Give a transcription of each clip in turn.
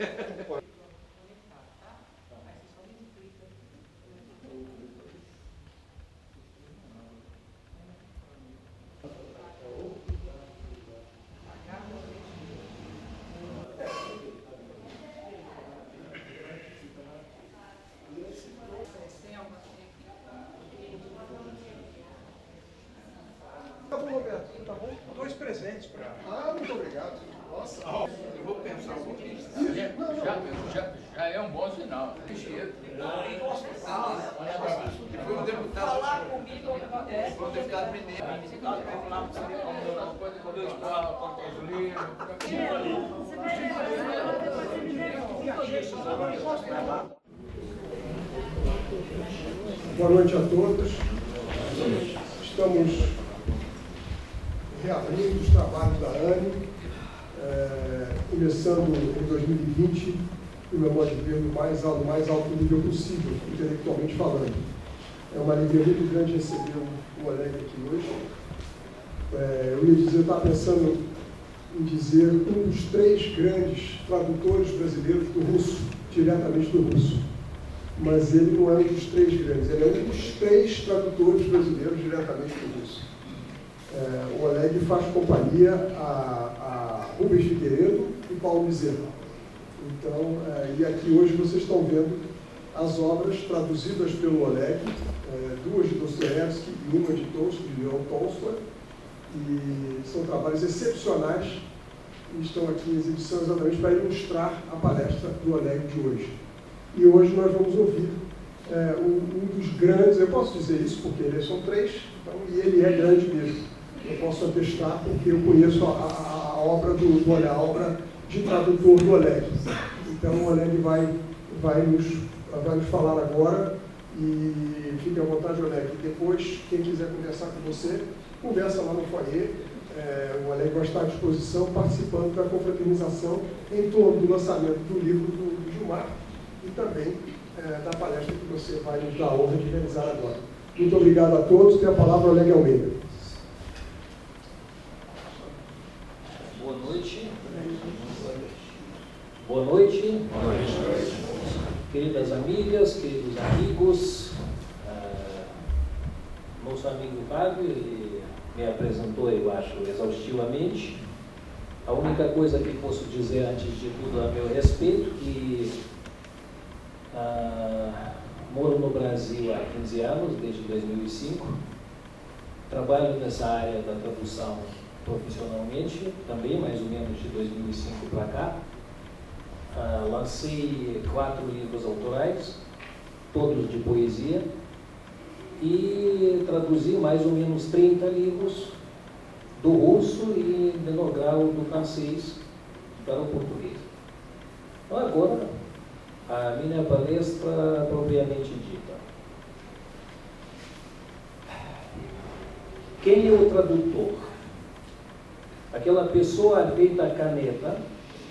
Tá bom, Roberto, tá bom? 2 presentes para... Ah, muito obrigado. Nossa. Eu vou pensar um pouquinho. Já é um bom sinal. Foi um deputado. Falar comigo Foi um deputado mineiro. Boa noite a todos. Estamos reabrindo os trabalhos da ANE, começando em 2020, no meu modo de ver, do mais alto nível possível, intelectualmente falando. É uma alegria muito grande receber o Oleg aqui hoje. Eu ia dizer, eu estava pensando em dizer um dos 3 grandes tradutores brasileiros do russo, diretamente do russo. Mas ele não é um dos 3 grandes, ele é um dos 3 tradutores brasileiros diretamente do russo. O Oleg faz companhia a Rubens Figueiredo e Paulo Bezerra. Então, e aqui hoje vocês estão vendo as obras traduzidas pelo Oleg, 2 de Dostoiévski e uma de Leon Tolstói, e são trabalhos excepcionais e estão aqui em exibição exatamente para ilustrar a palestra do Oleg de hoje. E hoje nós vamos ouvir um dos grandes, eu posso dizer isso porque eles são 3, então, e ele é grande mesmo. Eu posso atestar porque eu conheço a obra do Oleg, a obra de tradutor do Oleg. Então o Oleg vai nos falar agora e fique à vontade, Oleg. Depois, quem quiser conversar com você, conversa lá no foyer. O Oleg vai estar à disposição participando da confraternização em torno do lançamento do livro do Gilmar e também da palestra que você vai nos dar a honra de realizar agora. Muito obrigado a todos. Tem a palavra Oleg Almeida. Boa noite. Boa noite. Queridas amigas, queridos amigos, nosso amigo Fábio, ele me apresentou, eu acho, exaustivamente. A única coisa que posso dizer antes de tudo a meu respeito, que moro no Brasil há 15 anos, desde 2005, trabalho nessa área da tradução profissionalmente, também mais ou menos de 2005 para cá. Lancei 4 livros autorais, todos de poesia, e traduzi mais ou menos 30 livros do russo e menor grau do francês para o português. Então agora, a minha palestra propriamente dita. Quem é o tradutor? Aquela pessoa feita a caneta,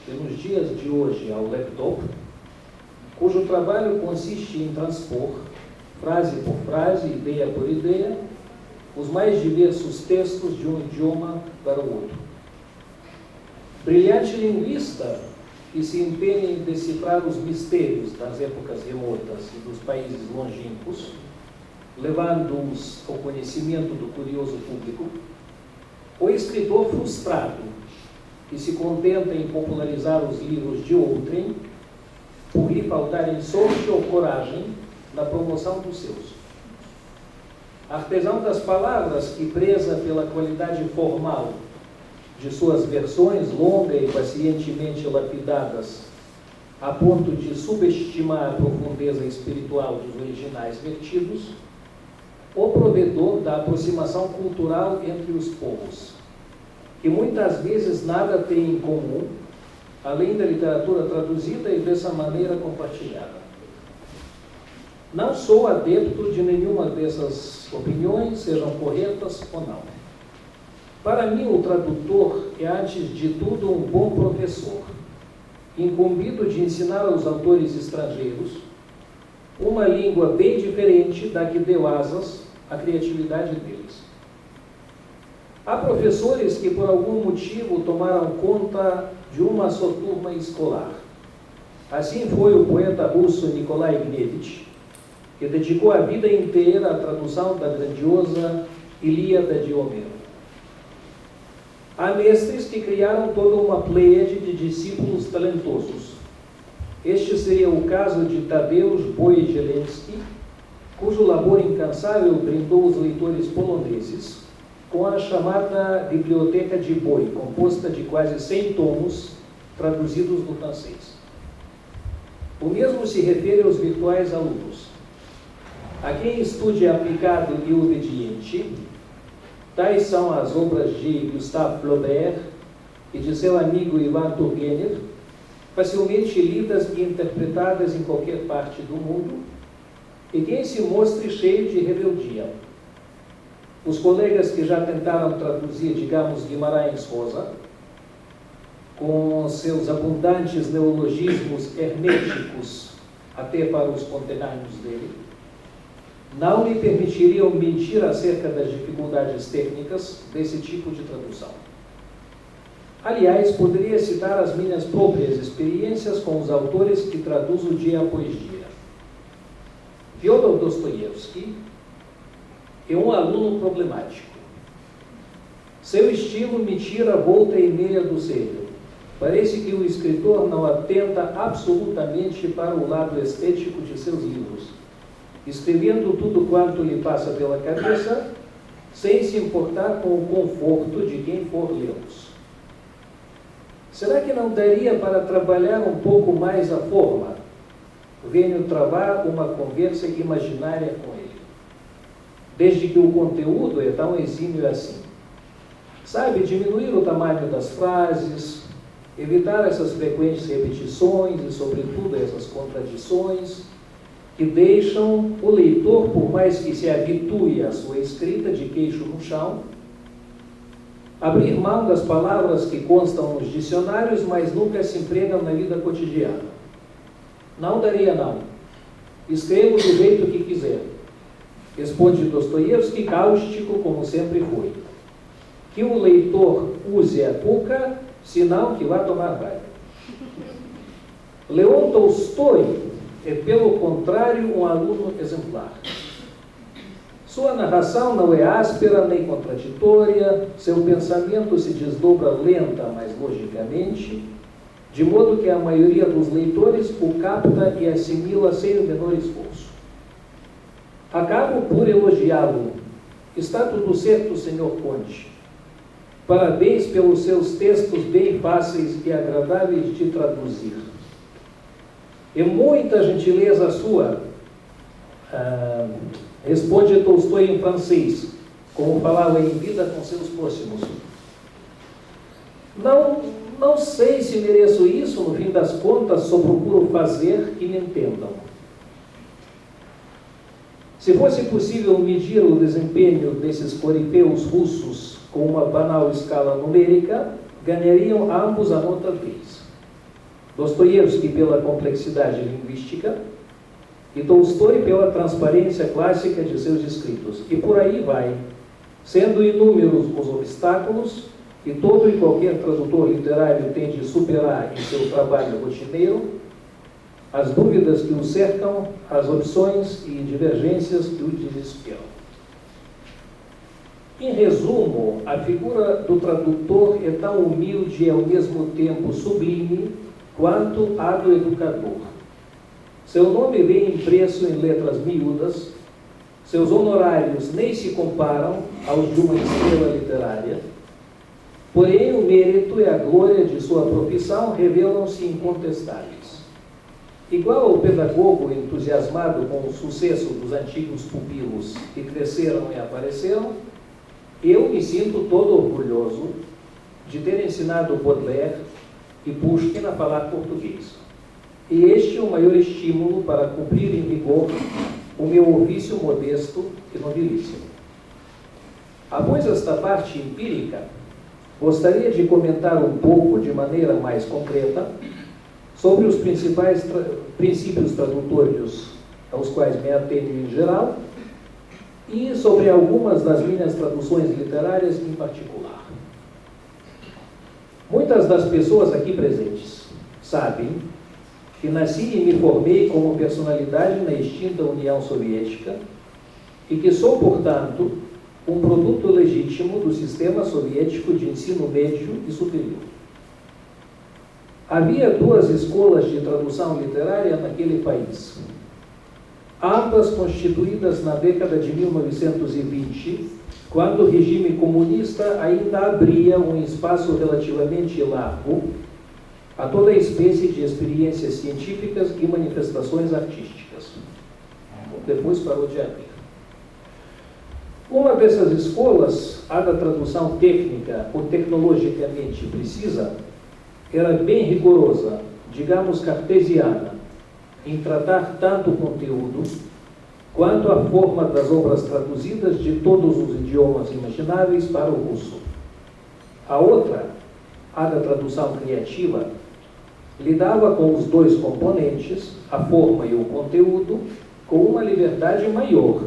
nos dias de hoje ao laptop, cujo trabalho consiste em transpor, frase por frase, ideia por ideia, os mais diversos textos de um idioma para o outro. Brilhante linguista que se empenha em decifrar os mistérios das épocas remotas e dos países longínquos, levando-os ao conhecimento do curioso público, o escritor frustrado que se contenta em popularizar os livros de outrem, por lhe faltarem sorte ou coragem na promoção dos seus. Artesão das palavras que preza pela qualidade formal de suas versões longas e pacientemente lapidadas, a ponto de subestimar a profundeza espiritual dos originais vertidos, o provedor da aproximação cultural entre os povos, que muitas vezes nada tem em comum, além da literatura traduzida e dessa maneira compartilhada. Não sou adepto de nenhuma dessas opiniões, sejam corretas ou não. Para mim, o tradutor é, antes de tudo, um bom professor, incumbido de ensinar aos autores estrangeiros uma língua bem diferente da que deu asas à criatividade deles. Há professores que, por algum motivo, tomaram conta de uma só turma escolar, Assim foi o poeta russo Nikolai Gnevich, que dedicou a vida inteira à tradução da grandiosa Ilíada de Homero. Há mestres que criaram toda uma pleiade de discípulos talentosos. Este seria o caso de Tadeusz Bojalenski, cujo labor incansável brindou os leitores poloneses com a chamada Biblioteca de Boi, composta de quase 100 tomos traduzidos do francês. O mesmo se refere aos virtuais alunos. A quem estude aplicado e obediente, tais são as obras de Gustave Flaubert e de seu amigo Ivan Turgenev, facilmente lidas e interpretadas em qualquer parte do mundo, e quem se mostre cheio de rebeldia. Os colegas que já tentaram traduzir, digamos, Guimarães Rosa, com seus abundantes neologismos herméticos até para os conterrâneos dele, não lhe permitiriam mentir acerca das dificuldades técnicas desse tipo de tradução. Aliás, poderia citar as minhas próprias experiências com os autores que traduzo dia após dia. Fyodor Dostoiévski é um aluno problemático. Seu estilo me tira a volta e meia do sério. Parece que o escritor não atenta absolutamente para o lado estético de seus livros, escrevendo tudo quanto lhe passa pela cabeça, sem se importar com o conforto de quem for lê-los. Será que não daria para trabalhar um pouco mais a forma? Venho travar uma conversa imaginária com ele, desde que o conteúdo é tão exímio assim. Sabe, diminuir o tamanho das frases, evitar essas frequentes repetições e, sobretudo, essas contradições que deixam o leitor, por mais que se habitue à sua escrita de queixo no chão, abrir mão das palavras que constam nos dicionários, mas nunca se empregam na vida cotidiana. Não daria, não. Escrevo do jeito que quiser. Responde Dostoiévski, cáustico como sempre foi. Que o leitor use a cuca, senão que vá tomar banho. Leon Tolstói é, pelo contrário, um aluno exemplar. Sua narração não é áspera nem contraditória, seu pensamento se desdobra lenta, mas logicamente, de modo que a maioria dos leitores o capta e assimila sem o menor esforço. Acabo por elogiá-lo. Está tudo certo, Sr. Conde. Parabéns pelos seus textos bem fáceis e agradáveis de traduzir. É muita gentileza sua, responde Tolstói em francês, como falava em vida com seus próximos. Não sei se mereço isso, no fim das contas, só procuro fazer que me entendam. Se fosse possível medir o desempenho desses corifeus russos com uma banal escala numérica, ganhariam ambos a nota 10. Dostoiévski pela complexidade linguística e Tolstói pela transparência clássica de seus escritos. E por aí vai, sendo inúmeros os obstáculos que todo e qualquer tradutor literário tem de superar em seu trabalho rotineiro, as dúvidas que o cercam, as opções e divergências que o desesperam. Em resumo, a figura do tradutor é tão humilde e ao mesmo tempo sublime quanto a do educador. Seu nome vem impresso em letras miúdas, seus honorários nem se comparam aos de uma estrela literária, porém o mérito e a glória de sua profissão revelam-se incontestáveis. Igual ao pedagogo entusiasmado com o sucesso dos antigos pupilos que cresceram e apareceram, eu me sinto todo orgulhoso de ter ensinado Baudelaire e Pushkin a falar português. E este é o maior estímulo para cumprir em vigor o meu ofício modesto e nobilíssimo. Após esta parte empírica, gostaria de comentar um pouco, de maneira mais concreta, sobre os principais princípios tradutórios aos quais me atenho em geral e sobre algumas das minhas traduções literárias em particular. Muitas das pessoas aqui presentes sabem que nasci e me formei como personalidade na extinta União Soviética e que sou, portanto, um produto legítimo do sistema soviético de ensino médio e superior. Havia duas escolas de tradução literária naquele país, ambas constituídas na década de 1920, quando o regime comunista ainda abria um espaço relativamente largo a toda espécie de experiências científicas e manifestações artísticas. Depois parou de abrir. Uma dessas escolas, a da tradução técnica ou tecnologicamente precisa, era bem rigorosa, digamos cartesiana, em tratar tanto o conteúdo quanto a forma das obras traduzidas de todos os idiomas imagináveis para o russo. A outra, a da tradução criativa, lidava com os dois componentes, a forma e o conteúdo, com uma liberdade maior,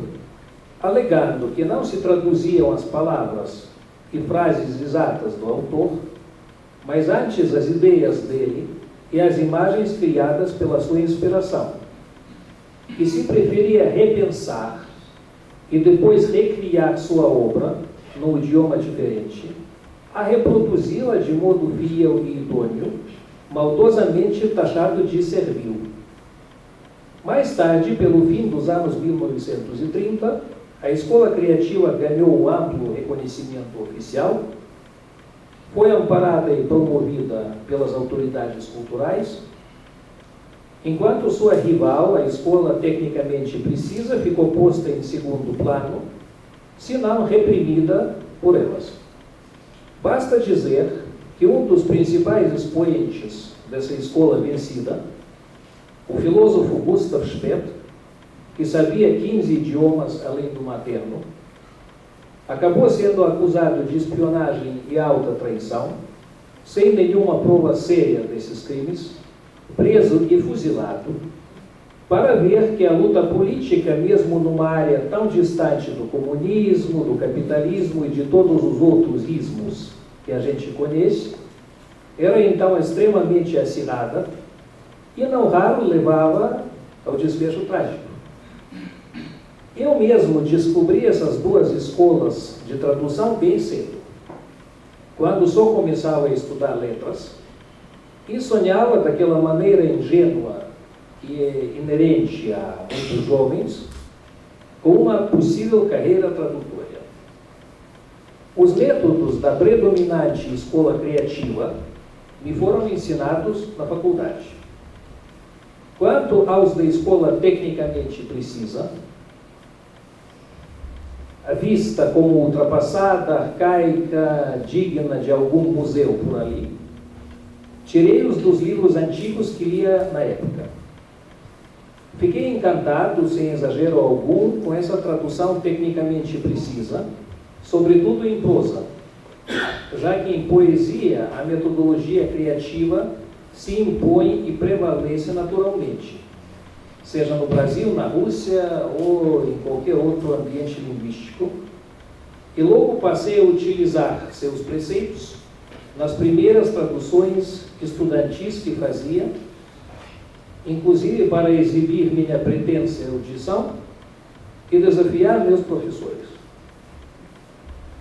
alegando que não se traduziam as palavras e frases exatas do autor, mas antes as ideias dele e as imagens criadas pela sua inspiração, que se preferia repensar e depois recriar sua obra num idioma diferente, a reproduzi-la de modo fiel e idôneo, maldosamente taxado de servil. Mais tarde, pelo fim dos anos 1930, a escola criativa ganhou um amplo reconhecimento oficial, foi amparada e promovida pelas autoridades culturais, enquanto sua rival, a escola tecnicamente precisa, ficou posta em segundo plano, se não reprimida por elas. Basta dizer que um dos principais expoentes dessa escola vencida, o filósofo Gustav Speth, que sabia 15 idiomas além do materno, acabou sendo acusado de espionagem e alta traição, sem nenhuma prova séria desses crimes, preso e fuzilado, para ver que a luta política, mesmo numa área tão distante do comunismo, do capitalismo e de todos os outros ismos que a gente conhece, era então extremamente acirrada e não raro levava ao desfecho trágico. Eu mesmo descobri essas duas escolas de tradução bem cedo, quando só começava a estudar letras e sonhava daquela maneira ingênua e inerente a muitos jovens com uma possível carreira tradutora. Os métodos da predominante escola criativa me foram ensinados na faculdade. Quanto aos da escola tecnicamente precisa, vista como ultrapassada, arcaica, digna de algum museu por ali, tirei-os dos livros antigos que lia na época. Fiquei encantado, sem exagero algum, com essa tradução tecnicamente precisa, sobretudo em prosa, já que em poesia a metodologia criativa se impõe e prevalece naturalmente, seja no Brasil, na Rússia ou em qualquer outro ambiente linguístico, e logo passei a utilizar seus preceitos nas primeiras traduções estudantis que fazia, inclusive para exibir minha pretensa erudição e desafiar meus professores.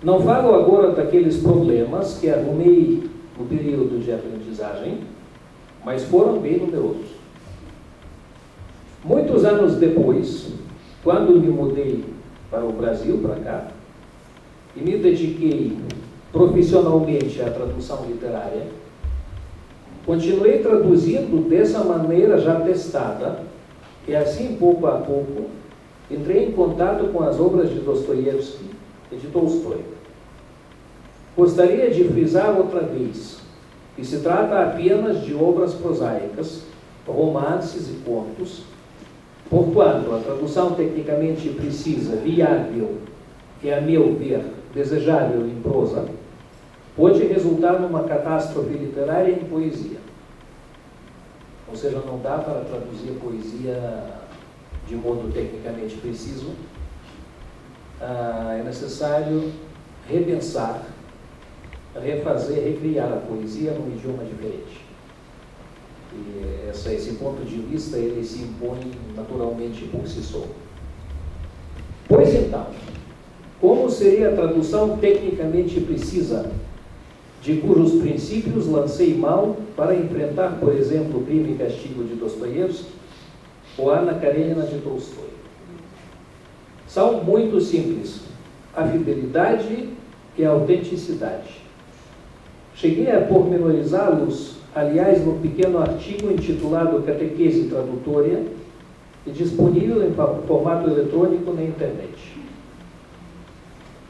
Não falo agora daqueles problemas que arrumei no período de aprendizagem, mas foram bem numerosos. Muitos anos depois, quando me mudei para o Brasil, para cá, e me dediquei profissionalmente à tradução literária, continuei traduzindo dessa maneira já testada, e assim, pouco a pouco, entrei em contato com as obras de Dostoiévski e de Tolstói. Gostaria de frisar outra vez que se trata apenas de obras prosaicas, romances e contos, porquanto a tradução tecnicamente precisa, viável e, a meu ver, desejável em prosa, pode resultar numa catástrofe literária em poesia. Ou seja, não dá para traduzir poesia de modo tecnicamente preciso. É necessário repensar, refazer, recriar a poesia num idioma diferente. E esse ponto de vista ele se impõe naturalmente por si só. Pois então, como seria a tradução tecnicamente precisa de cujos princípios lancei mão para enfrentar, por exemplo, Crime e Castigo de Dostoiévski ou Ana Karenina de Tolstói? São muito simples: a fidelidade e a autenticidade. Cheguei a pormenorizá-los, aliás, no pequeno artigo intitulado Catequese Tradutória e disponível em formato eletrônico na internet.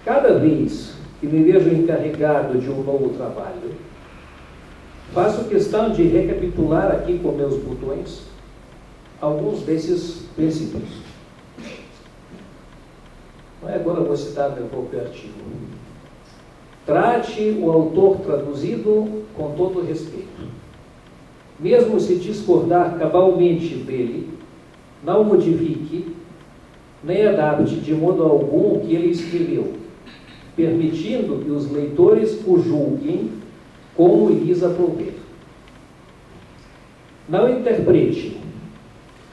Cada vez que me vejo encarregado de um novo trabalho, faço questão de recapitular aqui com meus botões alguns desses princípios. Agora vou citar meu próprio artigo. Trate o autor traduzido com todo respeito. Mesmo se discordar cabalmente dele, não modifique, nem adapte de modo algum o que ele escreveu, permitindo que os leitores o julguem como lhes aprouver. Não interprete.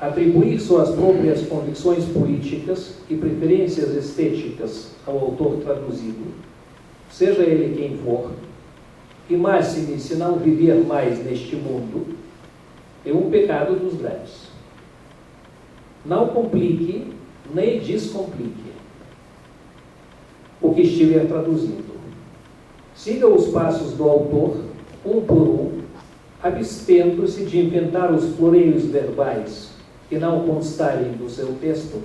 Atribuir suas próprias convicções políticas e preferências estéticas ao autor traduzido, seja ele quem for, e máxime se não viver mais neste mundo, é um pecado dos grandes. Não complique nem descomplique o que estiver traduzindo. Siga os passos do autor, um por um, abstendo-se de inventar os floreios verbais que não constarem do seu texto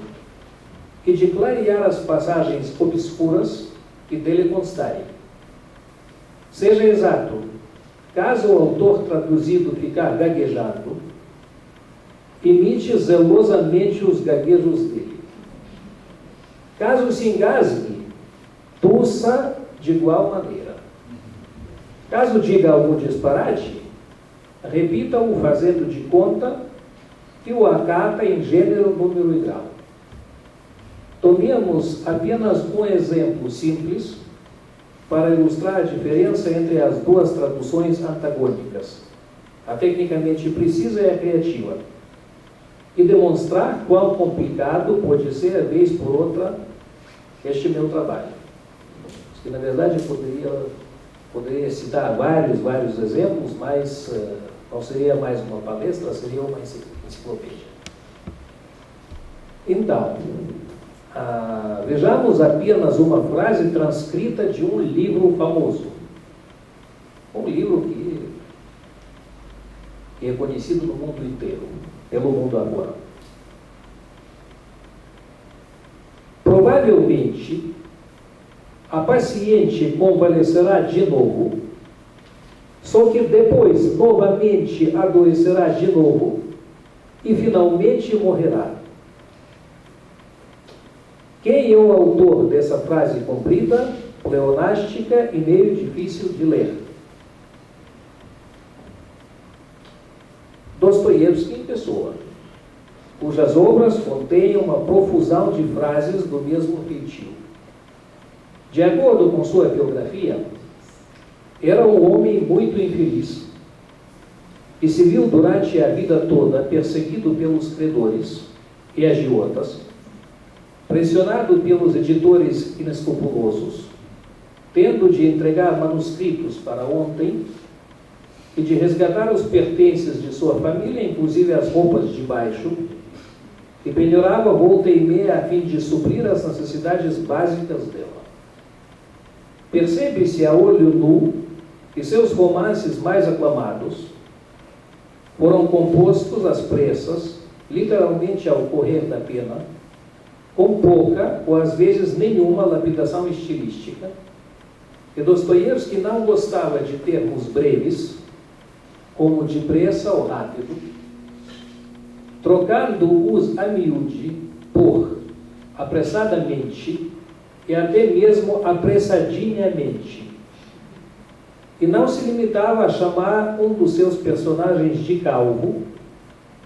e de clarear as passagens obscuras que dele constarem. Seja exato. Caso o autor traduzido ficar gaguejando, imite zelosamente os gaguejos dele. Caso se engasgue, tussa de igual maneira. Caso diga algum disparate, repita-o fazendo de conta que o acata em gênero, número e grau. Tomemos apenas um exemplo simples para ilustrar a diferença entre as duas traduções antagônicas, a tecnicamente precisa e a criativa, e demonstrar quão complicado pode ser, vez por outra, este meu trabalho. Que, na verdade, poderia citar vários exemplos, mas não seria mais uma palestra, seria uma enciclopédia. Então, vejamos apenas uma frase transcrita de um livro famoso. Um livro que é conhecido no mundo inteiro, pelo mundo agora. Provavelmente, a paciente convalescerá de novo, só que depois novamente adoecerá de novo e finalmente morrerá. Quem é o autor dessa frase comprida, pleonástica e meio difícil de ler? Dostoiévski em pessoa, cujas obras contêm uma profusão de frases do mesmo feitio. De acordo com sua biografia, era um homem muito infeliz e se viu durante a vida toda perseguido pelos credores e agiotas, pressionado pelos editores inescrupulosos, tendo de entregar manuscritos para ontem e de resgatar os pertences de sua família, inclusive as roupas de baixo, e penhorava volta e meia a fim de suprir as necessidades básicas dela. Percebe-se a olho nu que seus romances mais aclamados foram compostos às pressas, literalmente ao correr da pena, com pouca ou às vezes nenhuma lapidação estilística, e Dostoiévski não gostava de termos breves, como depressa ou rápido, trocando-os a miúde por apressadamente e até mesmo apressadinhamente. E não se limitava a chamar um dos seus personagens de calvo,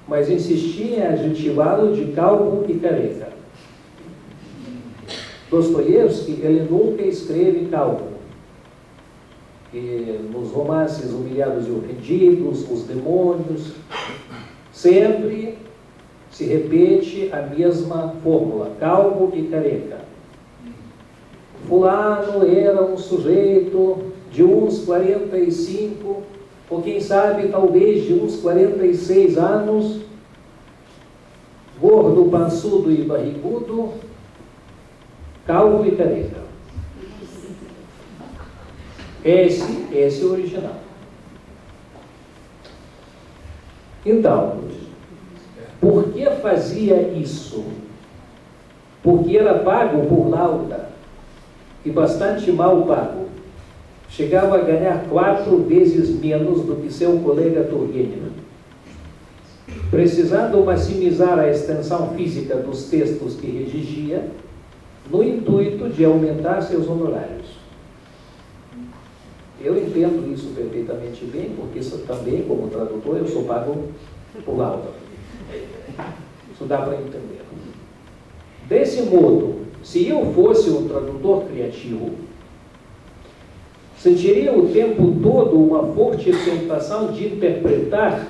mas insistia em adjetivá-lo de calvo e careca. Dostoiévski, ele nunca escreve calvo. que nos romances Humilhados e Ofendidos, os demônios, sempre se repete a mesma fórmula, calvo e careca. Fulano era um sujeito de uns 45, ou quem sabe talvez de uns 46 anos, gordo, pançudo e barrigudo, calvo e careca. Esse é o original. Então, por que fazia isso? Porque era pago por Lauda, e bastante mal pago. Chegava a ganhar 4 vezes menos do que seu colega Turgenev. Precisando maximizar a extensão física dos textos que redigia, no intuito de aumentar seus honorários. Eu entendo isso perfeitamente bem, porque isso também, como tradutor, eu sou pago por Lauda. Isso dá para entender. Desse modo, se eu fosse um tradutor criativo, sentiria o tempo todo uma forte tentação de interpretar,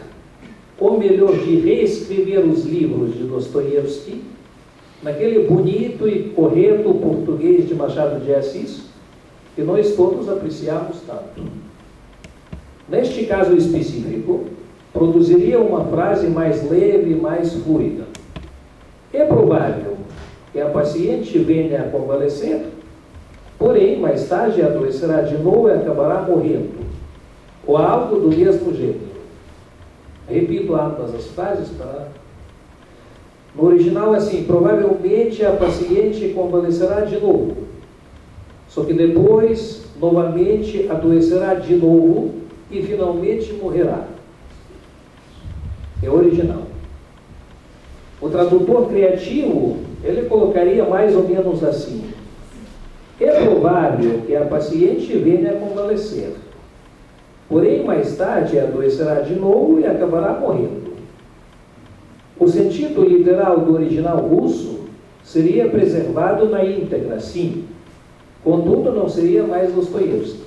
ou melhor, de reescrever os livros de Dostoiévski naquele bonito e correto português de Machado de Assis que nós todos apreciamos tanto. Neste caso específico, produziria uma frase mais leve e mais fluida. É provável que a paciente venha a convalescer, porém, mais tarde adoecerá de novo e acabará morrendo, ou algo do mesmo gênero. Repito ambas as frases para... No original é assim: provavelmente a paciente convalescerá de novo, só que depois, novamente, adoecerá de novo e finalmente morrerá. É original. O tradutor criativo, ele colocaria mais ou menos assim: é provável que a paciente venha a convalescer, porém mais tarde adoecerá de novo e acabará morrendo. O sentido literal do original russo seria preservado na íntegra, sim, contudo não seria mais Dostoiévski.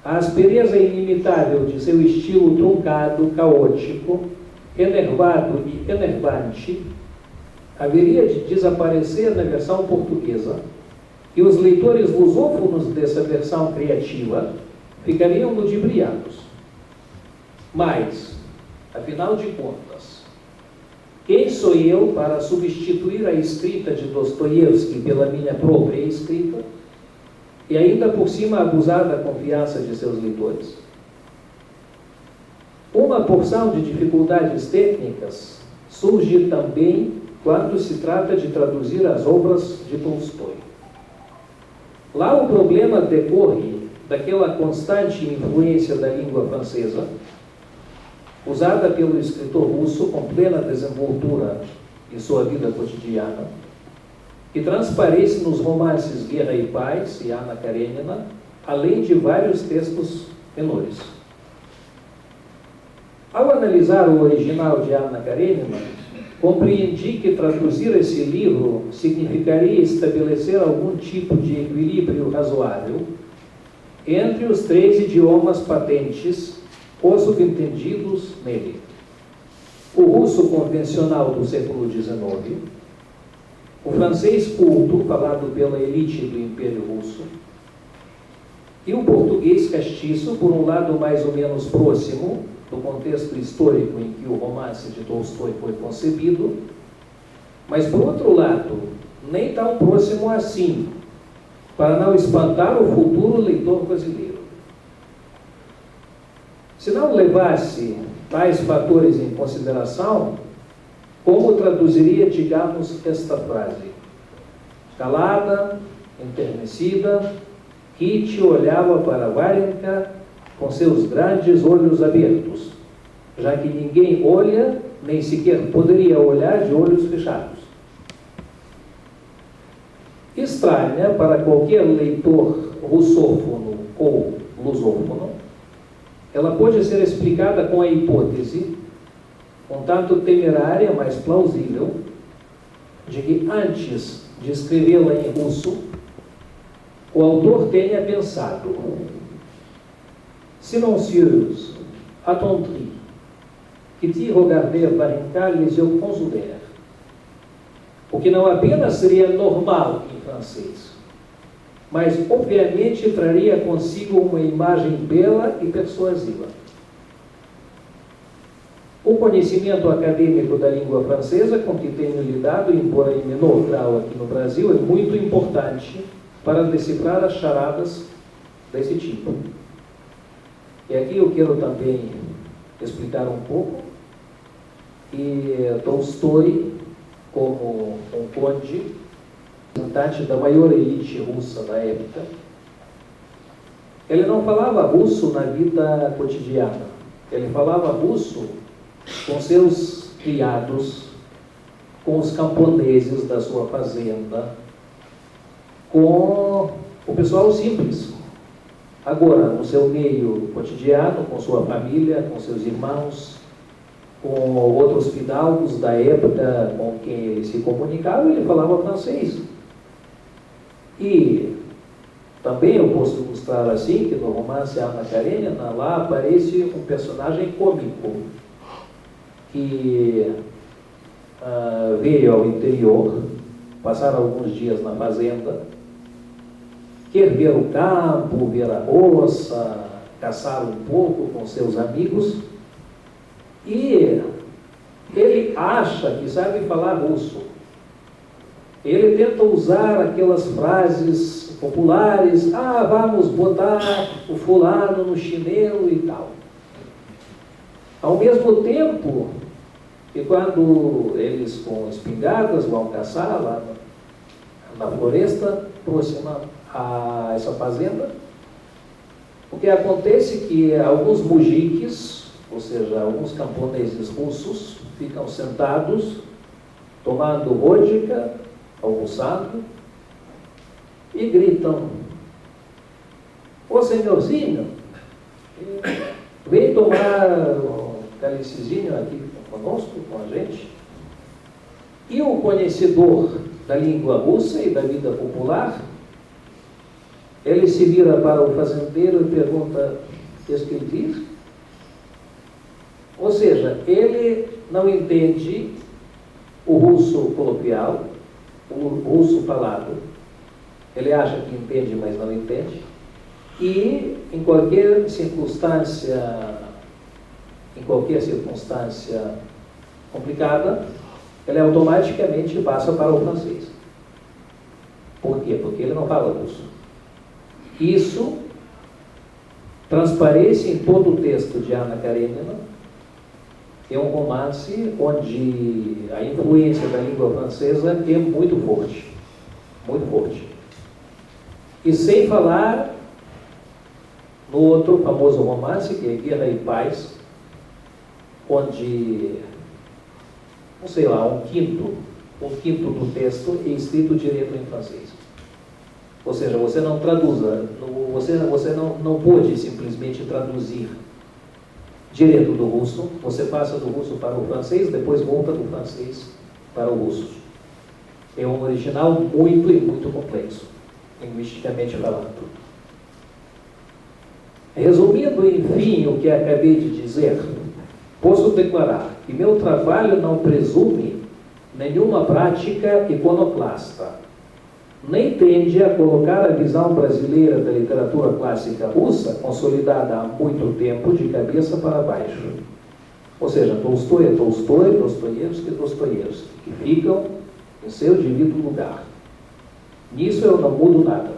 A aspereza inimitável de seu estilo truncado, caótico, enervado e enervante haveria de desaparecer na versão portuguesa, e os leitores lusófonos dessa versão criativa ficariam ludibriados. Mas, afinal de contas, quem sou eu para substituir a escrita de Dostoiévski pela minha própria escrita e ainda por cima abusar da confiança de seus leitores? Uma porção de dificuldades técnicas surge também quando se trata de traduzir as obras de Tolstói. Lá o problema decorre daquela constante influência da língua francesa, usada pelo escritor russo com plena desenvoltura em sua vida cotidiana, que transparece nos romances Guerra e Paz e Anna Karenina, além de vários textos menores. Ao analisar o original de Anna Karenina, compreendi que traduzir esse livro significaria estabelecer algum tipo de equilíbrio razoável entre os 3 idiomas patentes ou subentendidos nele: o russo convencional do século XIX, o francês culto, falado pela elite do Império Russo, e o português castiço, por um lado mais ou menos próximo do contexto histórico em que o romance de Tolstói foi concebido, mas, por outro lado, nem tão próximo assim, para não espantar o futuro leitor brasileiro. Se não levasse tais fatores em consideração, como traduziria, digamos, esta frase? Calada, enternecida, Kitty olhava para Varenka com seus grandes olhos abertos, já que ninguém olha, nem sequer poderia olhar de olhos fechados. Estranha para qualquer leitor russófono ou lusófono, ela pode ser explicada com a hipótese, um tanto temerária, mas plausível, de que antes de escrevê-la em russo, o autor tenha pensado: silencieuse, attendrie, que te regarder barrincar les yeux consulaires. O que não apenas seria normal em francês, mas obviamente traria consigo uma imagem bela e persuasiva. O conhecimento acadêmico da língua francesa, com que tenho lidado, embora em menor grau aqui no Brasil, é muito importante para decifrar as charadas desse tipo. E aqui eu quero também explicar um pouco que Tolstói, como um conde, representante da maior elite russa da época, ele não falava russo na vida cotidiana, ele falava russo com seus criados, com os camponeses da sua fazenda, com o pessoal simples. Agora, no seu meio cotidiano, com sua família, com seus irmãos, com outros fidalgos da época com quem ele se comunicava, ele falava francês. E também eu posso ilustrar assim, que no romance Anna Karenina, lá aparece um personagem cômico, que veio ao interior, passar alguns dias na fazenda, quer ver o campo, ver a roça, caçar um pouco com seus amigos, e ele acha que sabe falar russo. Ele tenta usar aquelas frases populares, vamos botar o fulano no chinelo e tal. Ao mesmo tempo, que quando eles com espingardas vão caçar lá na floresta próxima a essa fazenda, o que acontece é que alguns mujiques, ou seja, alguns camponeses russos, ficam sentados, tomando vodka, almoçando, e gritam: ô senhorzinho, vem tomar um calicezinho aqui conosco, com a gente. E o conhecedor da língua russa e da vida popular, ele se vira para o fazendeiro e pergunta: o que ele diz? Ou seja, ele não entende o russo coloquial, o russo falado. Ele acha que entende, mas não entende. E em qualquer circunstância complicada, ele automaticamente passa para o francês. Por quê? Porque ele não fala russo. Isso transparece em todo o texto de Anna Karenina. É um romance onde a influência da língua francesa é muito forte. Muito forte. E sem falar no outro famoso romance, que é Guerra e Paz, onde, não sei lá, um quinto do texto é escrito direto em francês. Ou seja, você não traduza, você não pode simplesmente traduzir direto do russo, você passa do russo para o francês, depois volta do francês para o russo. É um original muito e muito complexo, linguisticamente falando. Resumindo, enfim, o que acabei de dizer, posso declarar que meu trabalho não presume nenhuma prática iconoclasta, nem tende a colocar a visão brasileira da literatura clássica russa, consolidada há muito tempo, de cabeça para baixo. Ou seja, Tolstói é Tolstói, Dostoiévski é Dostoiévski, que ficam em seu devido lugar. Nisso eu não mudo nada.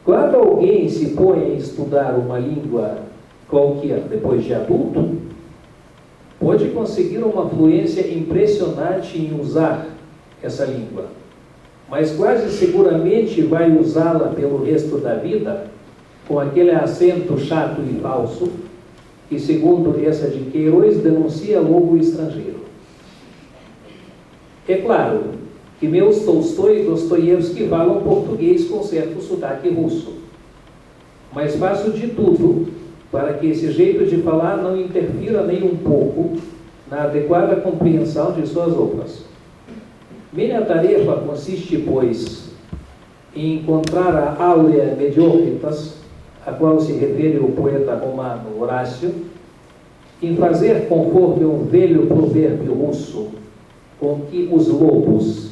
Quando alguém se põe a estudar uma língua qualquer depois de adulto, pode conseguir uma fluência impressionante em usar essa língua, mas quase seguramente vai usá-la pelo resto da vida com aquele acento chato e falso que, segundo essa de Queiroz, denuncia logo o estrangeiro. É claro que meus Tolstói e Dostoiévski falam português com certo sotaque russo, mas faço de tudo para que esse jeito de falar não interfira nem um pouco na adequada compreensão de suas obras. Minha tarefa consiste, pois, em encontrar a aurea medioritas, a qual se refere o poeta romano Horácio, em fazer conforme um velho provérbio russo, com que os lobos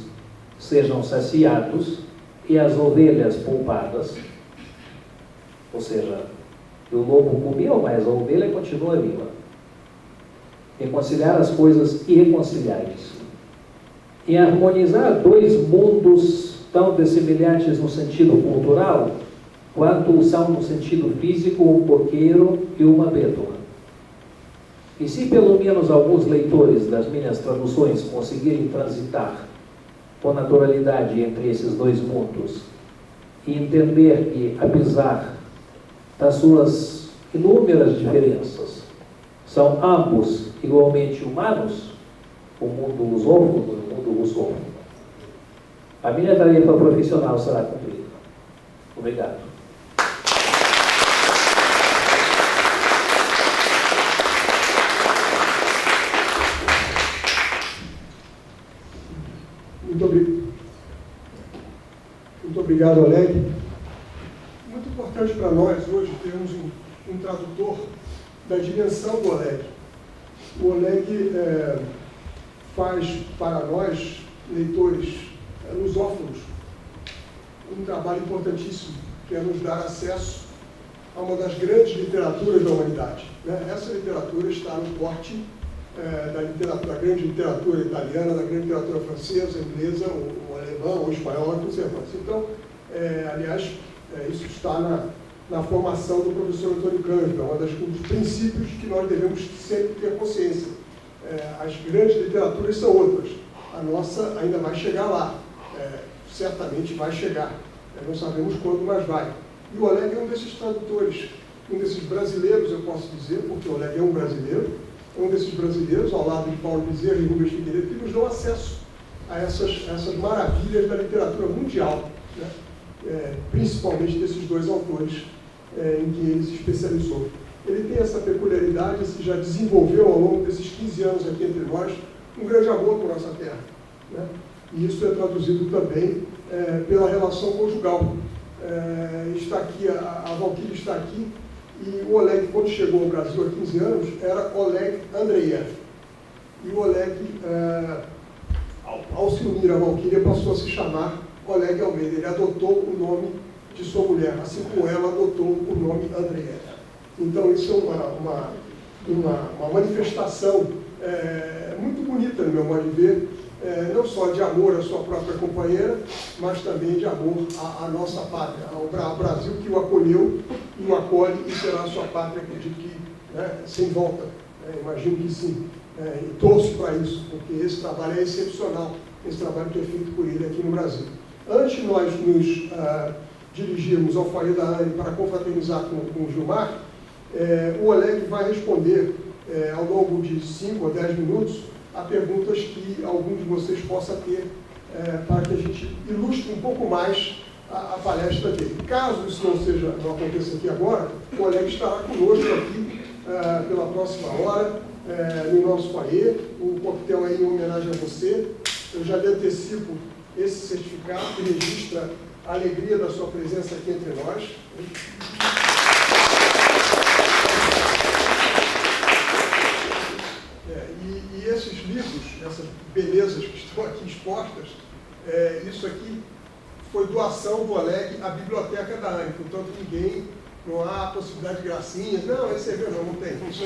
sejam saciados e as ovelhas poupadas, ou seja, que o lobo comeu, mas a ovelha continua viva. Reconciliar as coisas irreconciliáveis. E harmonizar dois mundos tão dessemelhantes no sentido cultural, quanto são no sentido físico um coqueiro e uma bétula. E se pelo menos alguns leitores das minhas traduções conseguirem transitar com naturalidade entre esses dois mundos e entender que, apesar das suas inúmeras diferenças, são ambos igualmente humanos, o mundo lusófono e o mundo rusófono, a minha tarefa profissional será cumprida. Obrigado. Muito obrigado, Oleg. Muito importante para nós hoje termos um tradutor da dimensão do Oleg. O Oleg faz para nós, leitores lusófonos, um trabalho importantíssimo, que é nos dar acesso a uma das grandes literaturas da humanidade. Essa literatura está no corte da grande literatura italiana, da grande literatura francesa, inglesa, o alemão, o espanhol, tudo certo. Então, aliás, isso está na formação do professor Antônio Cândido, um dos princípios que nós devemos sempre ter consciência. As grandes literaturas são outras. A nossa ainda vai chegar lá. Certamente vai chegar. Não sabemos quando, mas vai. E o Oleg é um desses tradutores, um desses brasileiros, eu posso dizer, porque o Oleg é um brasileiro, um desses brasileiros, ao lado de Paulo Bezerra e Rubens Figueiredo, que nos dão acesso a essas maravilhas da literatura mundial, né? Principalmente desses dois autores em que ele se especializou. Ele tem essa peculiaridade, se já desenvolveu ao longo desses 15 anos aqui entre nós, um grande amor por nossa terra, né? E isso é traduzido também pela relação conjugal. Está aqui, a Valquíria está aqui, e o Oleg, quando chegou ao Brasil há 15 anos, era Oleg Andreyev. E o Oleg, ao se unir à Valquíria, passou a se chamar Oleg Almeida. Ele adotou o nome de sua mulher, assim como ela adotou o nome Andreyev. Então, isso é uma manifestação muito bonita, no meu modo de ver, não só de amor à sua própria companheira, mas também de amor à nossa pátria, ao Brasil que o acolheu e o acolhe e será a sua pátria, acredito que sem volta, imagino que sim, e torço para isso, porque esse trabalho é excepcional, esse trabalho que é feito por ele aqui no Brasil. Antes de nós nos dirigirmos ao foyer da ANE para confraternizar com o Gilmar, o Oleg vai responder ao longo de 5 ou 10 minutos a perguntas que algum de vocês possa ter para que a gente ilustre um pouco mais a palestra dele. Caso isso não aconteça aqui agora, o Oleg estará conosco aqui pela próxima hora, no nosso foyer, o coquetel aí em homenagem a você. Eu já lhe antecipo esse certificado que registra a alegria da sua presença aqui entre nós. E esses livros, essas belezas que estão aqui expostas, isso aqui foi doação do Oleg à biblioteca da ANE, portanto não há possibilidade de gracinhas, não, esse é meu, não tem. Isso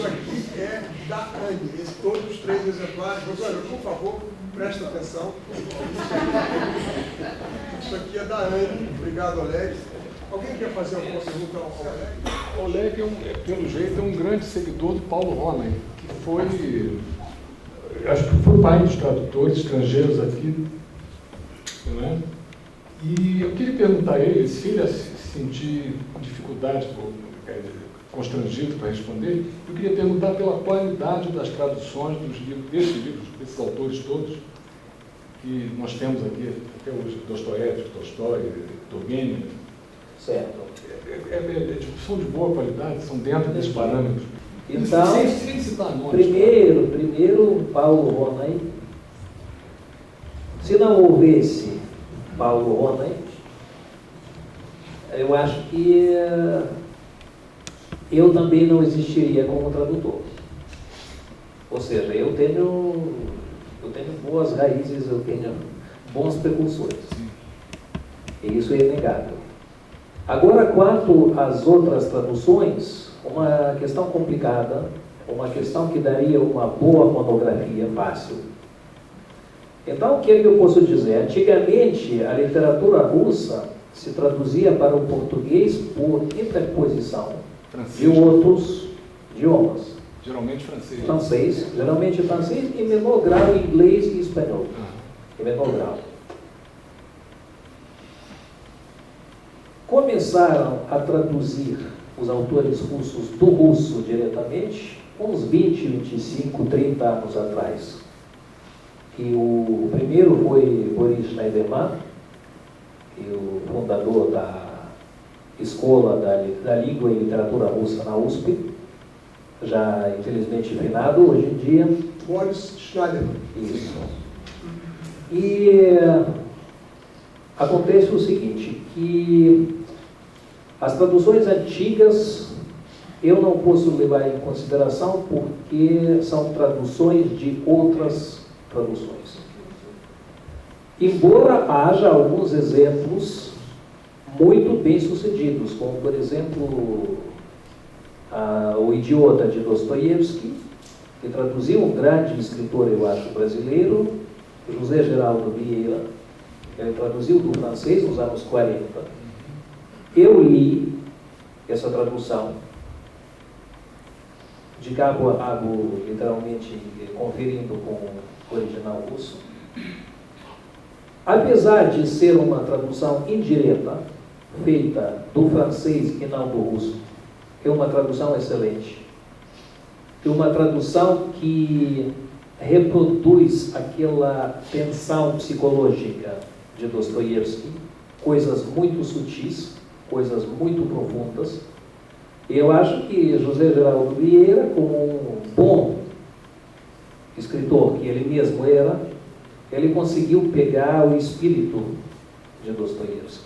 aqui é da ANE, todos os 3 exemplares. Mas olha, por favor, presta atenção. Isso aqui é da ANE. Obrigado, Oleg. Alguém quer fazer alguma pergunta ao Oleg? O Oleg, pelo jeito, é um grande seguidor do Paulo Ronay, que foi, acho que foi pai dos tradutores estrangeiros aqui, né? E eu queria perguntar a ele, se ele sentir dificuldade, constrangido para responder, eu queria perguntar pela qualidade das traduções dos livros, desses autores todos, que nós temos aqui, até hoje, Dostoiévski, Tolstói, Turgenev. Certo. São de boa qualidade, são dentro desses parâmetros. Então, sem citar nomes, primeiro Paulo Ronay. Se não houvesse Paulo Ronay, eu acho que eu também não existiria como tradutor. Ou seja, eu tenho boas raízes, eu tenho bons precursores. E isso é inegável. Agora, quanto às outras traduções, uma questão complicada, uma questão que daria uma boa monografia fácil. Então, o que eu posso dizer? Antigamente, a literatura russa se traduzia para o português por interposição de outros idiomas. Geralmente francês. Geralmente francês, em menor grau inglês e espanhol. Em menor grau. Começaram a traduzir os autores russos do russo diretamente uns 20, 25, 30 anos atrás. E o primeiro foi Boris Schneiderman, que é o fundador da Escola da Língua e Literatura Russa na USP, já infelizmente finado hoje em dia. Boris Schneiderman. Isso. E acontece o seguinte, que as traduções antigas eu não posso levar em consideração porque são traduções de outras traduções. Embora haja alguns exemplos muito bem sucedidos, como por exemplo O Idiota de Dostoiévski, que traduziu um grande escritor, eu acho, brasileiro, José Geraldo Vieira, que ele traduziu do francês nos anos 40. Eu li essa tradução de cabo a rabo, literalmente conferindo com o original russo. Apesar de ser uma tradução indireta, feita do francês e não do russo, é uma tradução excelente. É uma tradução que reproduz aquela tensão psicológica de Dostoiévski, coisas muito sutis, coisas muito profundas. E eu acho que José Geraldo Vieira, como um bom escritor que ele mesmo era, ele conseguiu pegar o espírito de Dostoiévski.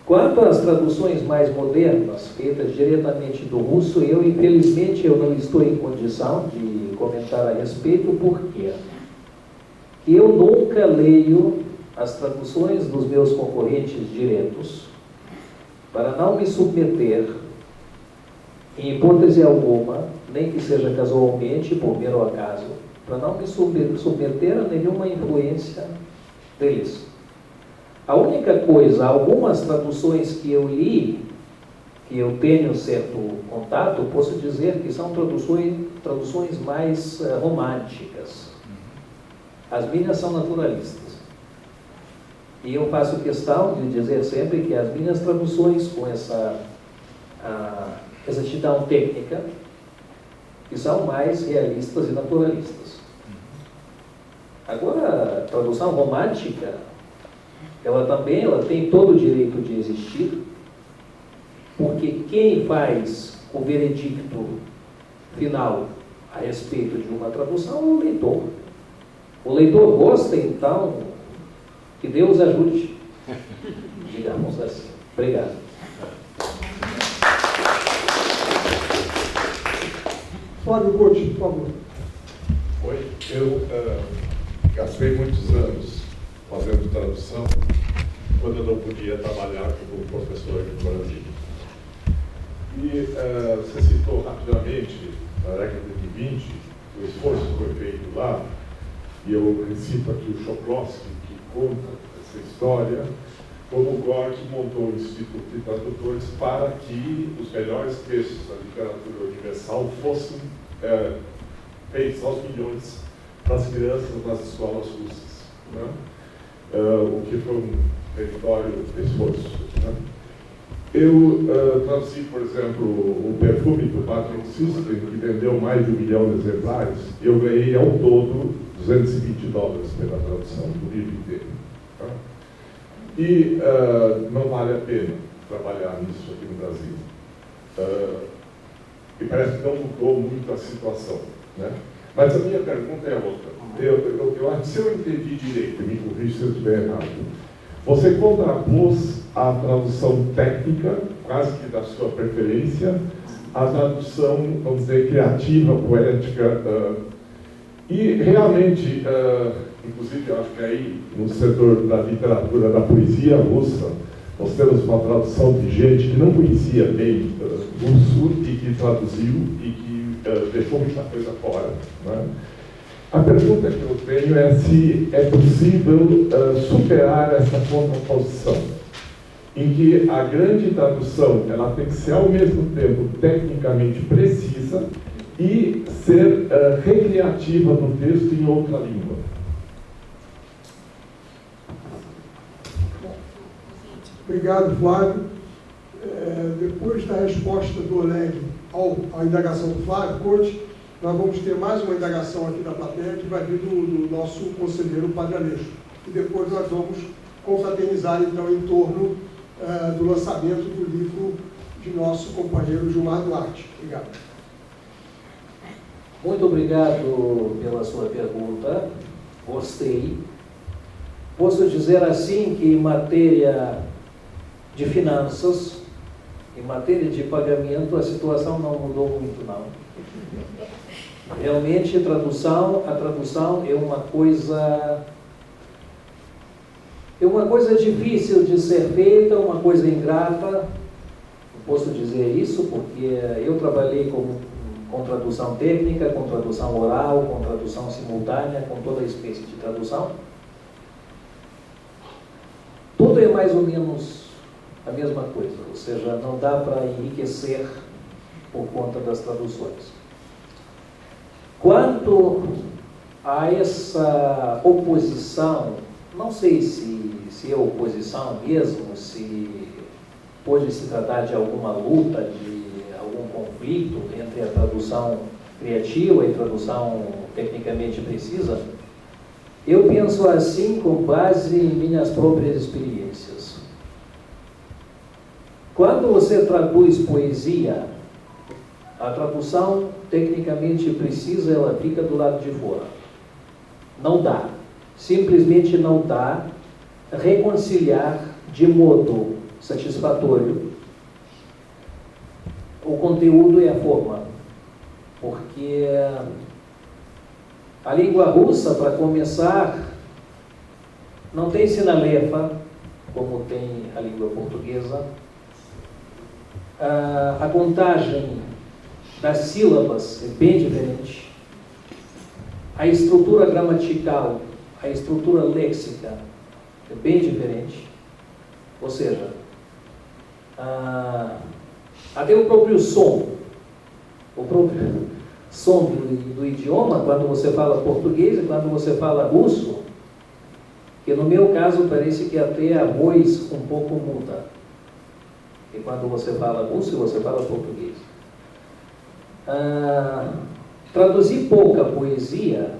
Quanto às traduções mais modernas, feitas diretamente do russo, infelizmente, eu não estou em condição de comentar a respeito, porque eu nunca leio as traduções dos meus concorrentes diretos, para não me submeter, em hipótese alguma, nem que seja casualmente, por mero acaso, para não me submeter a nenhuma influência deles. A única coisa, algumas traduções que eu li, que eu tenho certo contato, posso dizer que são traduções mais românticas. As minhas são naturalistas. E eu faço questão de dizer sempre que as minhas traduções com essa exatidão técnica, que são mais realistas e naturalistas. Agora, a tradução romântica, ela tem todo o direito de existir, porque quem faz o veredicto final a respeito de uma tradução é o leitor. O leitor gosta, então, que Deus ajude, digamos assim. Obrigado. Flávio Couto, por favor. Oi, eu gastei muitos anos fazendo tradução, quando eu não podia trabalhar como professor aqui no Brasil. E você citou rapidamente, na década de 20, o esforço que foi feito lá, e eu cito aqui o Choklovsky, que conta essa história, como o Gorky montou o Instituto de Tradutores para que os melhores textos da literatura universal fossem feitos aos milhões para as crianças das escolas russas, né? O que foi um território de esforço, né? Eu traduzi, por exemplo, o Perfume do Patrick System, que vendeu mais de 1 milhão de exemplares. Eu ganhei ao todo $220 pela tradução do livro inteiro. Tá? E não vale a pena trabalhar nisso aqui no Brasil. E parece que não mudou muito a situação, né? Mas a minha pergunta é outra. Eu acho que se eu entendi direito, me corrija se eu estiver errado, você contrapôs a tradução técnica, quase que da sua preferência, a tradução, vamos dizer, criativa, poética, e realmente, inclusive, eu acho que aí, no setor da literatura, da poesia russa, nós temos uma tradução de gente que não conhecia bem russo e que traduziu e que deixou muita coisa fora, né? A pergunta que eu tenho é se é possível superar essa contraposição, em que a grande tradução ela tem que ser ao mesmo tempo tecnicamente precisa e ser recreativa no texto em outra língua. Obrigado, Flávio. Depois da resposta do Oleg à indagação do Flávio Couto, nós vamos ter mais uma indagação aqui da plateia, que vai vir do nosso conselheiro Padre Aleixo. E depois nós vamos confraternizar, então, em torno do lançamento do livro de nosso companheiro Gilmar Duarte. Obrigado. Muito obrigado pela sua pergunta. Gostei. Posso dizer assim que em matéria de finanças, em matéria de pagamento, a situação não mudou muito, não. Realmente, a tradução é uma coisa difícil de ser feita, uma coisa ingrata. Posso dizer isso porque eu trabalhei com tradução técnica, com tradução oral, com tradução simultânea, com toda espécie de tradução. Tudo é mais ou menos a mesma coisa, ou seja, não dá para enriquecer por conta das traduções. Quanto a essa oposição, não sei se é oposição mesmo, se pode se tratar de alguma luta, de algum conflito entre a tradução criativa e a tradução tecnicamente precisa, eu penso assim com base em minhas próprias experiências. Quando você traduz poesia, a tradução tecnicamente precisa, ela fica do lado de fora. Não dá, simplesmente não dá reconciliar de modo satisfatório o conteúdo e a forma, porque a língua russa, para começar, não tem sinalefa como tem a língua portuguesa. A contagem das sílabas é bem diferente. A estrutura gramatical, a estrutura léxica é bem diferente. Ou seja, até o próprio som do idioma, quando você fala português e quando você fala russo, que no meu caso parece que até a voz um pouco muda. E quando você fala russo, você fala português. Traduzir pouca poesia,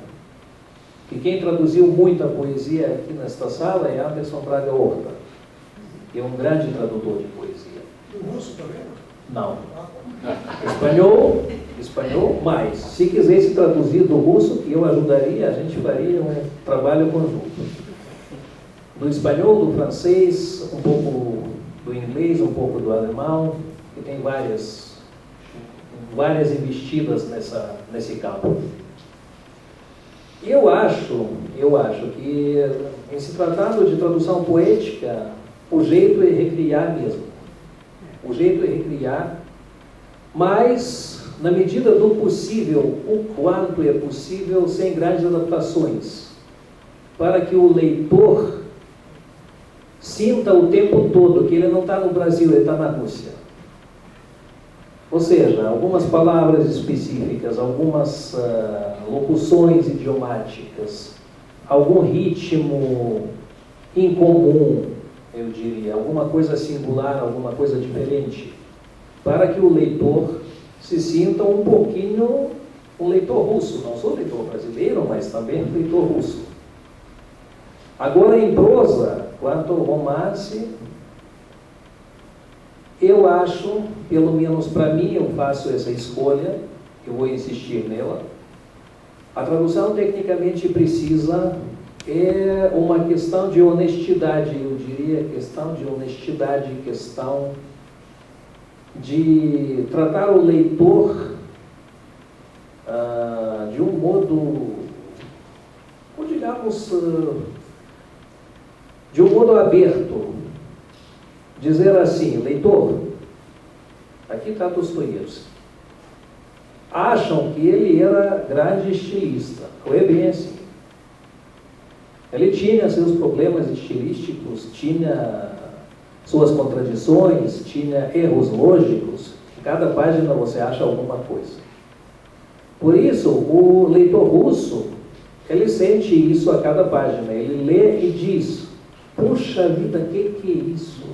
que quem traduziu muita poesia aqui nesta sala é Anderson Braga Horta, que é um grande tradutor de poesia. Do russo também? Não. Espanhol, mas se quisesse traduzir do russo, que eu ajudaria, a gente faria um trabalho conjunto. Do espanhol, do francês, um pouco do inglês, um pouco do alemão, que tem várias investidas nesse campo. Eu acho que, em se tratando de tradução poética, o jeito é recriar mesmo. O jeito é recriar, mas, na medida do possível, o quanto é possível, sem grandes adaptações, para que o leitor sinta o tempo todo que ele não está no Brasil, ele está na Rússia. Ou seja, algumas palavras específicas, algumas locuções idiomáticas, algum ritmo incomum, eu diria, alguma coisa singular, alguma coisa diferente, para que o leitor se sinta um pouquinho um leitor russo. Não sou leitor brasileiro, mas também leitor russo. Agora, em prosa, quanto ao romance, eu acho, pelo menos para mim, eu faço essa escolha, eu vou insistir nela. A tradução tecnicamente precisa é uma questão de honestidade, eu diria, questão de honestidade, questão de tratar o leitor de um modo, ou digamos, de um modo aberto. Dizer assim: leitor, aqui está Dostoiévski. Acham que ele era grande estilista. Não é bem assim. Ele tinha seus problemas estilísticos, tinha suas contradições, tinha erros lógicos. Em cada página você acha alguma coisa. Por isso, o leitor russo, ele sente isso a cada página. Ele lê e diz: puxa vida, que é isso?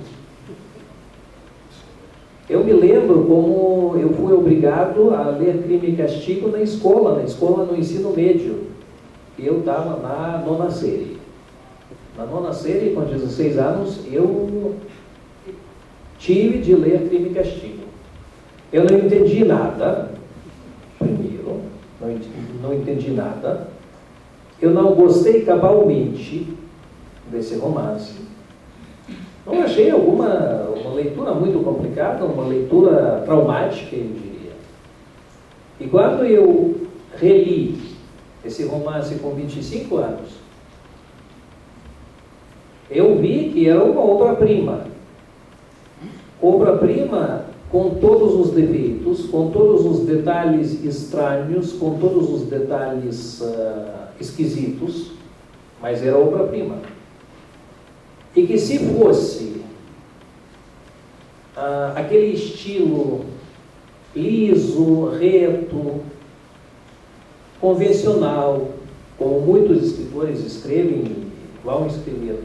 Eu me lembro como eu fui obrigado a ler Crime e Castigo na escola no ensino médio. E eu estava na nona série. Na nona série, com 16 anos, eu tive de ler Crime e Castigo. Eu não entendi nada, primeiro, não entendi nada. Eu não gostei cabalmente desse romance. Não achei uma leitura muito complicada, uma leitura traumática, eu diria. E quando eu reli esse romance com 25 anos, eu vi que era uma obra-prima. Obra-prima com todos os defeitos, com todos os detalhes estranhos, com todos os detalhes esquisitos, mas era obra-prima. E que se fosse aquele estilo liso, reto, convencional, como muitos escritores escrevem e vão escrever,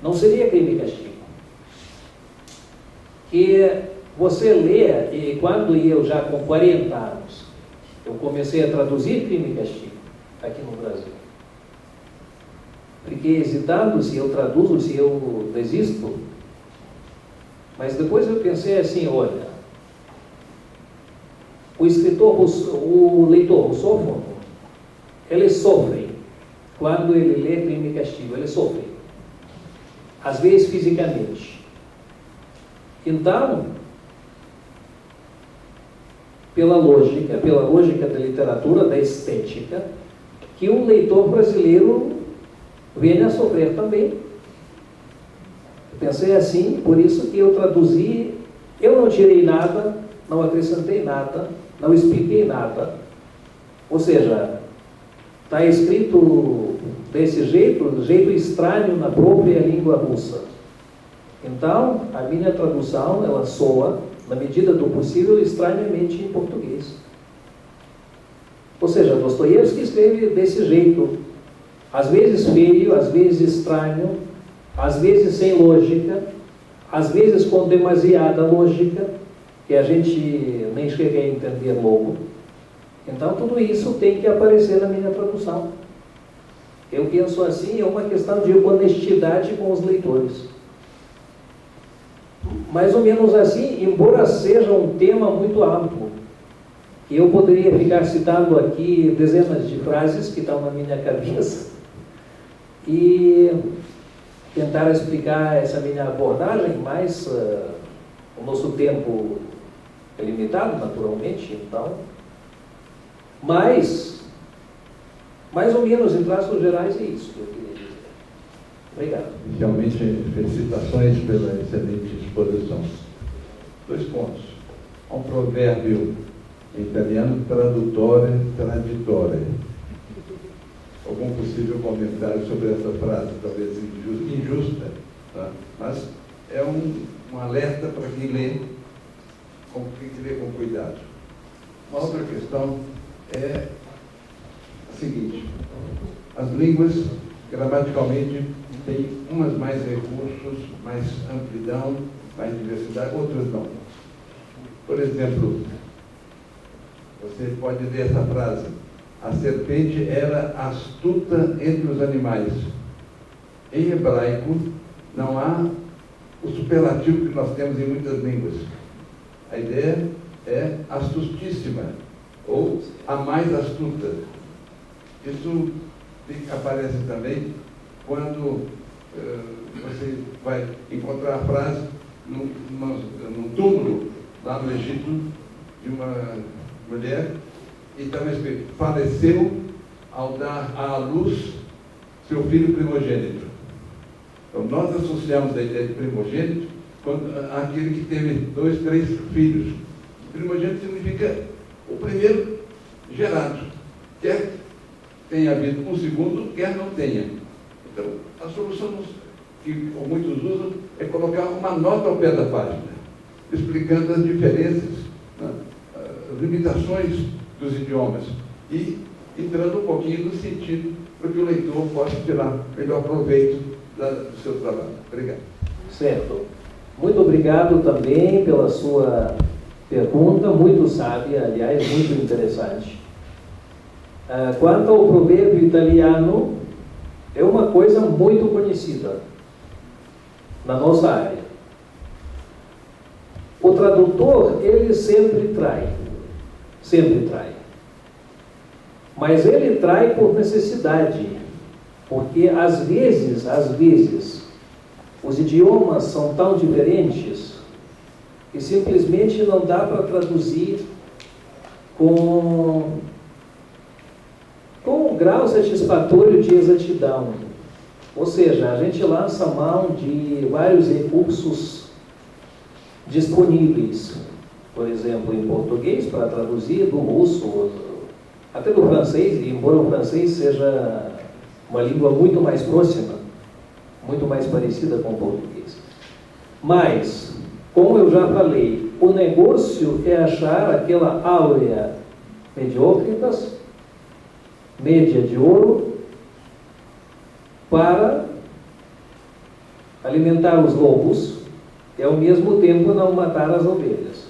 não seria Crime e Castigo. Que você lê, e quando eu já com 40 anos, eu comecei a traduzir Crime e Castigo aqui no Brasil. Fiquei hesitando se eu traduzo, se eu desisto. Mas depois eu pensei assim: olha, o leitor russófono, ele sofre quando ele lê Crime e Castigo, ele sofre, às vezes fisicamente. Então, pela lógica da literatura, da estética, que o leitor brasileiro venha a sofrer também. Pensei assim, por isso que eu traduzi. Eu não tirei nada, não acrescentei nada, não expliquei nada. Ou seja, está escrito desse jeito, jeito estranho na própria língua russa. Então, a minha tradução, ela soa, na medida do possível, estranhamente em português. Ou seja, Dostoiévski escreve desse jeito, às vezes feio, às vezes estranho, às vezes sem lógica, às vezes com demasiada lógica, que a gente nem chega a entender logo. Então, tudo isso tem que aparecer na minha tradução. Eu penso assim, é uma questão de honestidade com os leitores. Mais ou menos assim, embora seja um tema muito amplo, que eu poderia ficar citando aqui dezenas de frases que estão na minha cabeça e tentar explicar essa minha abordagem, mas o nosso tempo é limitado, naturalmente, então. Mas, mais ou menos, em traços gerais, é isso que eu queria dizer. Obrigado. Inicialmente, felicitações pela excelente exposição. 2 pontos. Há um provérbio em italiano: tradutore, traditore. Algum possível comentário sobre essa frase, talvez injusta, tá? Mas é um alerta para quem lê, tem que ler com cuidado. Uma outra questão é a seguinte: as línguas, gramaticalmente, têm umas mais recursos, mais amplidão, mais diversidade, outras não. Por exemplo, você pode ler essa frase: a serpente era astuta entre os animais. Em hebraico, não há o superlativo que nós temos em muitas línguas. A ideia é astustíssima, ou a mais astuta. Isso aparece também quando você vai encontrar a frase num túmulo lá no Egito de uma mulher e estava escrito: faleceu ao dar à luz seu filho primogênito. Então nós associamos a ideia de primogênito àquele que teve 2, 3 filhos. Primogênito significa o primeiro gerado, quer tenha havido um segundo, quer não tenha. Então, a solução que muitos usam é colocar uma nota ao pé da página, explicando as diferenças, né, as limitações dos idiomas e entrando um pouquinho no sentido para que o leitor possa tirar melhor proveito do seu trabalho. Obrigado. Certo. Muito obrigado também pela sua pergunta, muito sábia, aliás, muito interessante. Quanto ao provérbio italiano, é uma coisa muito conhecida na nossa área. O tradutor, ele sempre trai. Mas ele trai por necessidade, porque às vezes, os idiomas são tão diferentes que simplesmente não dá para traduzir com um grau satisfatório de exatidão. Ou seja, a gente lança mão de vários recursos disponíveis, por exemplo, em português, para traduzir do russo, até do francês, embora o francês seja uma língua muito mais próxima, muito mais parecida com o português. Mas, como eu já falei, o negócio é achar aquela áurea mediocritas, média de ouro, para alimentar os lobos e ao mesmo tempo não matar as ovelhas.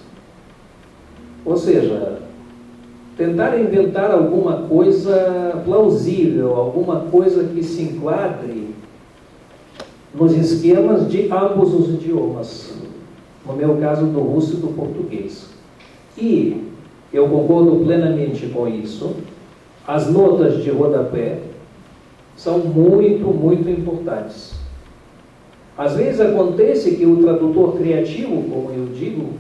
Ou seja, tentar inventar alguma coisa plausível, alguma coisa que se enquadre nos esquemas de ambos os idiomas, no meu caso do russo e do português. E eu concordo plenamente com isso. As notas de rodapé são muito importantes. Às vezes acontece que o tradutor criativo, como eu digo,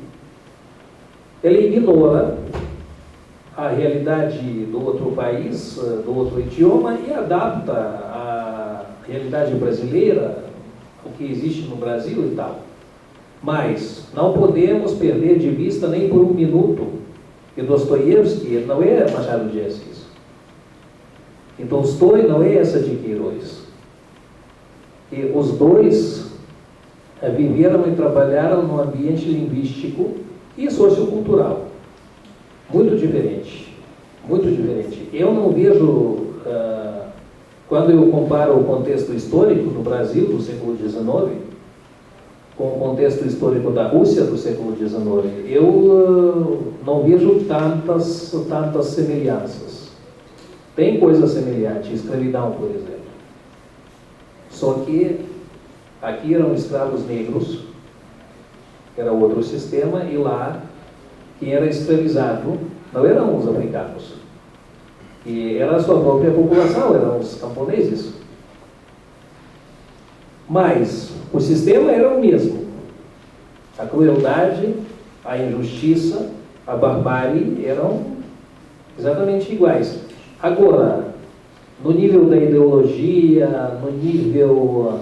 ele ignora a realidade do outro país, do outro idioma, e adapta à realidade brasileira, o que existe no Brasil e tal. Mas não podemos perder de vista nem por um minuto que Dostoiévski não é Machado de Assis. E Tolstói não é essa de Queiroz. E os dois viveram e trabalharam num ambiente linguístico e sociocultural muito diferente. Eu não vejo, quando eu comparo o contexto histórico do Brasil do século XIX com o contexto histórico da Rússia do século XIX, eu não vejo tantas semelhanças. Tem coisa semelhante, escravidão, por exemplo. Só que aqui eram escravos negros, era outro sistema, e lá quem era escravizado não eram os africanos, e era a sua própria população, eram os camponeses. Mas o sistema era o mesmo. A crueldade, a injustiça, a barbárie eram exatamente iguais. Agora, no nível da ideologia, no nível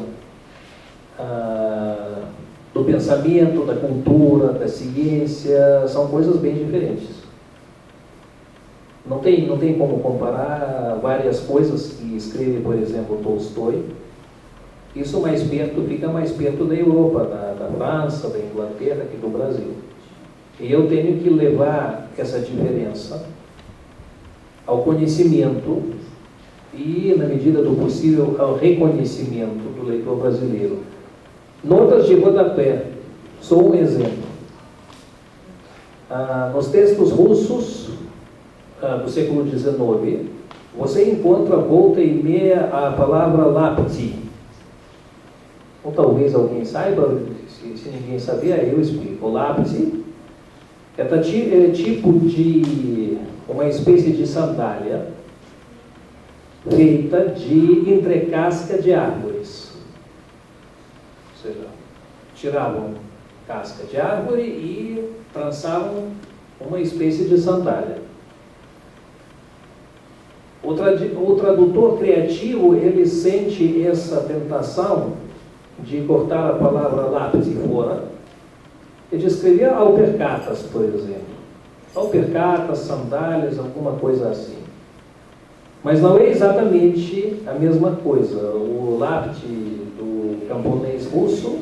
do pensamento, da cultura, da ciência, são coisas bem diferentes. Não tem como comparar várias coisas que escreve, por exemplo, Tolstói. Isso fica mais perto da Europa, da França, da Inglaterra, que do Brasil. E eu tenho que levar essa diferença ao conhecimento e, na medida do possível, ao reconhecimento do leitor brasileiro. Notas de rodapé, só um exemplo. Nos textos russos do século XIX, você encontra volta e meia a palavra lapti. Ou talvez alguém saiba, se ninguém sabia, eu explico. O lapti é tipo de uma espécie de sandália feita de entrecasca de árvores. Ou seja, tiravam casca de árvore e trançavam uma espécie de sandália. O tradutor criativo, ele sente essa tentação de cortar a palavra lápis fora e de escrever alpercatas, por exemplo. Alpercatas, sandálias, alguma coisa assim. Mas não é exatamente a mesma coisa. O lápis do camponês russo,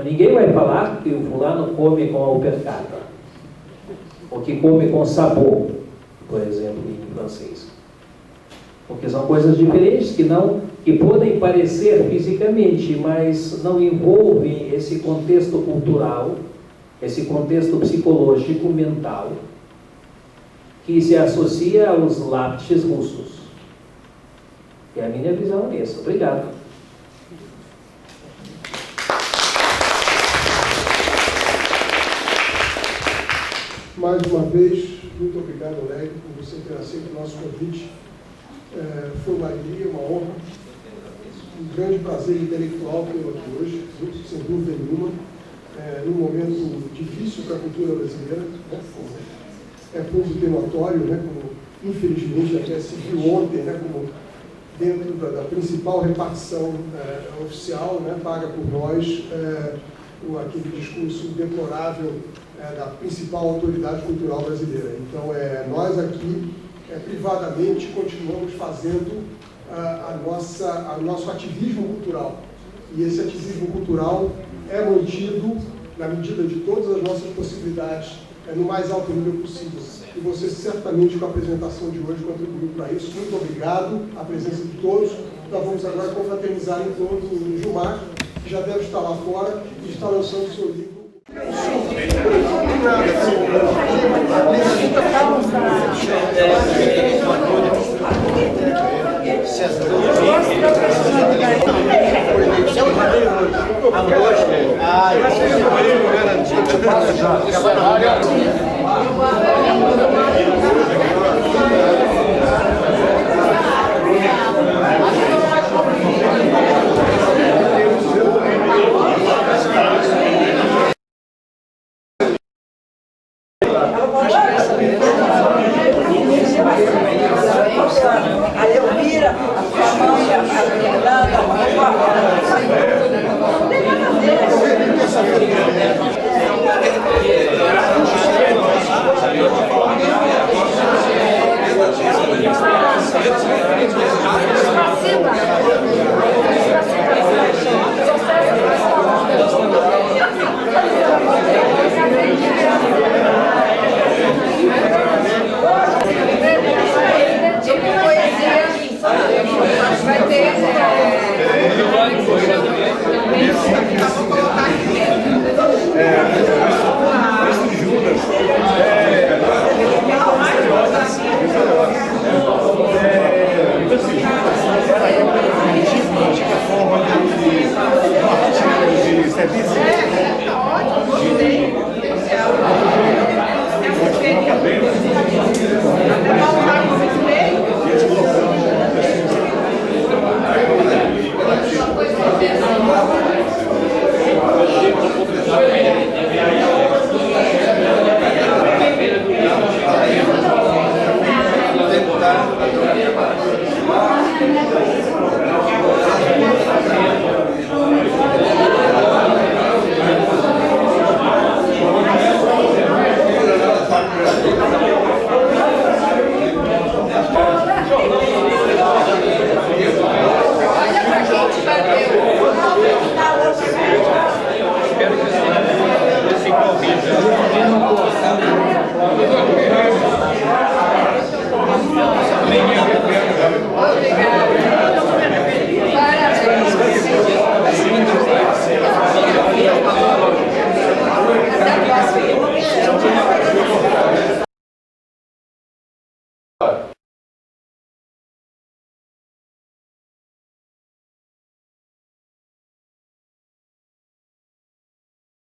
ninguém vai falar que o fulano come com alpercata, ou que come com sabor, por exemplo, em francês. Porque são coisas diferentes que podem parecer fisicamente, mas não envolvem esse contexto cultural, esse contexto psicológico, mental, que se associa aos lápis russos. E a minha visão é essa. Obrigado. Mais uma vez, muito obrigado, Oleg, por você ter aceito o nosso convite. Foi uma alegria, uma honra, um grande prazer intelectual tê-lo aqui hoje, sem dúvida nenhuma, num momento difícil para a cultura brasileira, né? É ponto de notório, né? Como infelizmente até se viu ontem, né? Como dentro da principal repartição oficial, né? Paga por nós, aquele discurso deplorável da principal autoridade cultural brasileira. Então, nós aqui, privadamente, continuamos fazendo o nosso ativismo cultural. E esse ativismo cultural é mantido, na medida de todas as nossas possibilidades, no mais alto nível possível. E você, certamente, com a apresentação de hoje, contribuiu para isso. Muito obrigado, a presença de todos. Nós vamos agora confraternizar em torno do Gilmar, que já deve estar lá fora e está lançando o seu livro. A Elvira, a mãe, a Fernanda, vai ter Deputado.